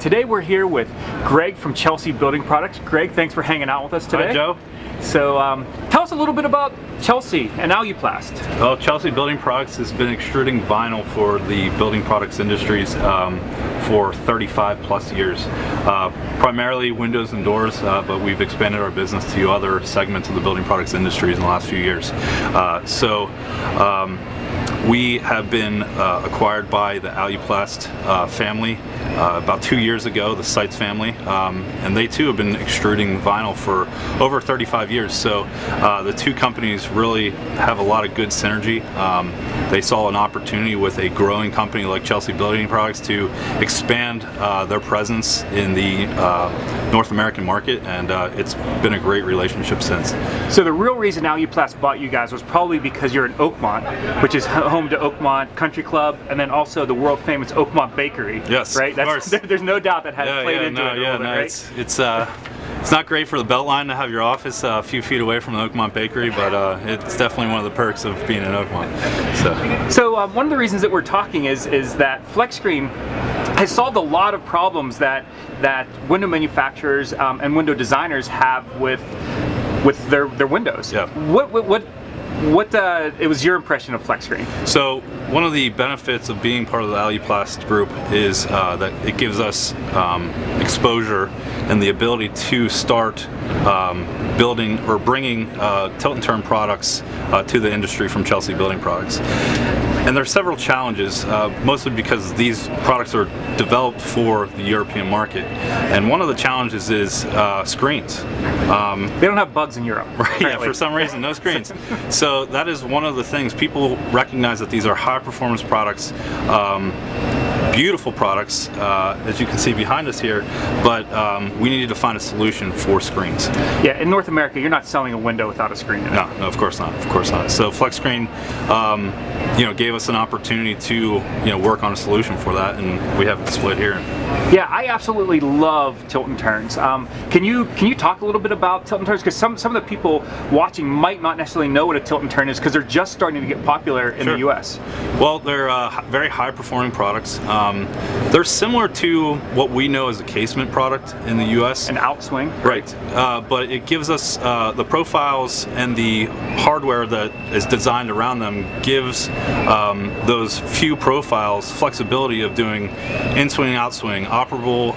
Today we're here with Greg from Chelsea Building Products. Greg, thanks for hanging out with us today. Hi, Joe. So tell us a little bit about Chelsea and Aluplast. Well, Chelsea Building Products has been extruding vinyl for the building products industries for 35 plus years. Primarily windows and doors, but we've expanded our business to other segments of the building products industries in the last few years. We have been acquired by the Aluplast family about 2 years ago, the Sites family, and they too have been extruding vinyl for over 35 years. So the two companies really have a lot of good synergy. They saw an opportunity with a growing company like Chelsea Building Products to expand their presence in the North American market, and it's been a great relationship since. So the real reason Aluplast bought you guys was probably because you're in Oakmont, which is home to Oakmont Country Club, and then also the world famous Oakmont Bakery. Yes, right. Of course. There's no doubt that has played into it a little bit, right? It's not great for the Beltline to have your office a few feet away from the Oakmont Bakery, but it's definitely one of the perks of being in Oakmont. So one of the reasons that we're talking is that FlexScreen has solved a lot of problems that window manufacturers and window designers have with their windows. Yeah. What it was your impression of FlexScreen? So one of the benefits of being part of the Aluplast group is that it gives us exposure and the ability to start building or bringing tilt and turn products to the industry from Chelsea Building Products. And there are several challenges, mostly because these products are developed for the European market. And one of the challenges is screens. They don't have bugs in Europe. Right, yeah, for some reason, no screens. So that is one of the things. People recognize that these are high performance products, beautiful products, as you can see behind us here, but we needed to find a solution for screens. Yeah, in North America, you're not selling a window without a screen in it. No, of course not. Of course not. So FlexScreen, gave us an opportunity to work on a solution for that, and we have it displayed here. Yeah, I absolutely love tilt and turns. Can you talk a little bit about tilt and turns? Because some of the people watching might not necessarily know what a tilt and turn is, because they're just starting to get popular in the U.S. Well, they're very high performing products. They're similar to what we know as a casement product in the U.S. An outswing. Right. But it gives us the profiles and the hardware that is designed around them gives those few profiles flexibility of doing in-swing, out-swing, operable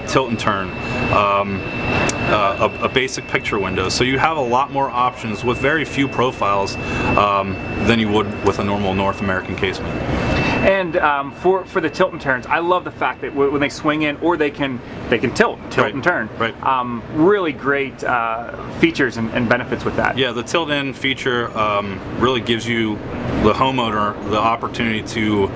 tilt and turn, a basic picture window. So you have a lot more options with very few profiles than you would with a normal North American casement. And for the tilt and turns, I love the fact that when they swing in, or they can tilt right. and turn. Right. Really great features and benefits with that. Yeah, the tilt in feature really gives you, the homeowner, the opportunity to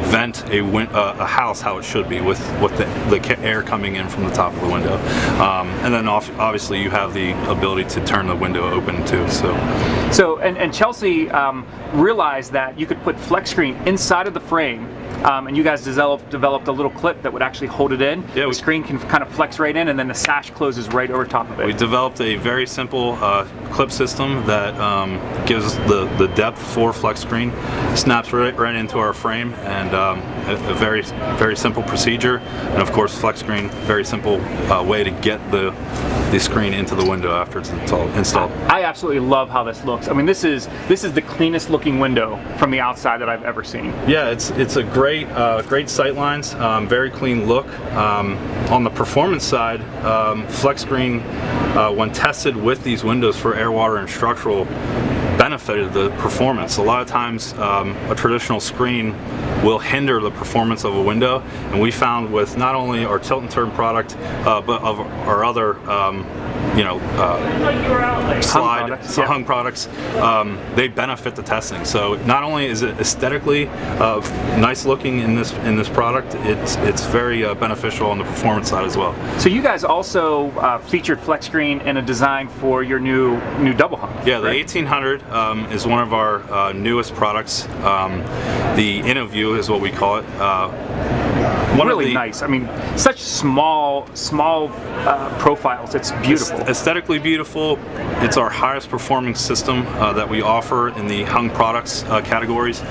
vent a house how it should be, with the air coming in from the top of the window, and then obviously you have the ability to turn the window open too. And Chelsea realized that you could put FlexScreen inside of the frame, and you guys developed a little clip that would actually hold it in. Yeah, the screen can kind of flex right in, and then the sash closes right over top of it. We developed a very simple clip system that gives the depth for FlexScreen, snaps right into our frame, and a very, very simple procedure. And of course, FlexScreen, very simple way to get the screen into the window after it's installed. I absolutely love how this looks. I mean, this is the cleanest looking window from the outside that I've ever seen. Yeah, it's a great sight lines, very clean look. On the performance side, FlexScreen, when tested with these windows for air, water, and structural, benefited the performance. A lot of times a traditional screen will hinder the performance of a window, and we found with not only our tilt and turn product but of our other hung products, they benefit the testing. So not only is it aesthetically nice looking in this product, it's very beneficial on the performance side as well. So you guys also featured FlexScreen in a design for your new double hung. Yeah, the right? 1800 is one of our newest products. The InnoView is what we call it. Really nice. I mean, such small profiles. It's beautiful. It's aesthetically beautiful. It's our highest performing system that we offer in the hung products categories.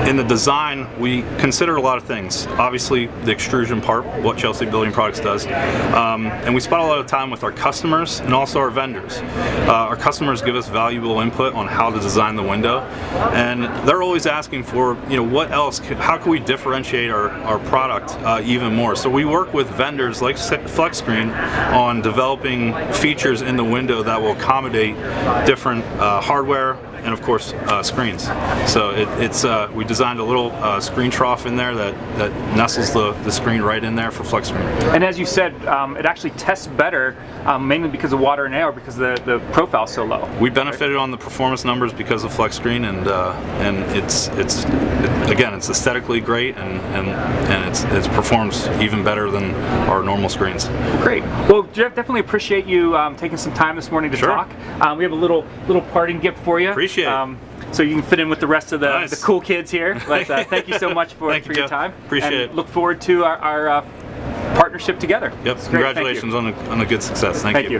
in the design, we consider a lot of things. Obviously, the extrusion part, what Chelsea Building Products does, and we spend a lot of time with our customers and also our vendors. Our customers give us valuable input on how to design the window, and they're always asking for, what else? How can we differentiate our product even more? So we work with vendors like FlexScreen on developing features in the window that will accommodate different hardware and of course screens. So we designed a little screen trough in there that nestles the screen right in there for FlexScreen. And as you said, it actually tests better, mainly because of water and air, because the profile is so low. We benefited on the performance numbers because of FlexScreen, and it's aesthetically great, and it performs even better than our normal screens. Great. Well, Jeff, definitely appreciate you taking some time this morning to talk. We have a little parting gift for you. Appreciate it. So you can fit in with the rest of the Nice. cool kids here. But thank you so much for your time. Appreciate it. Look forward to our partnership together. Yep. Congratulations on a good success. Thank you.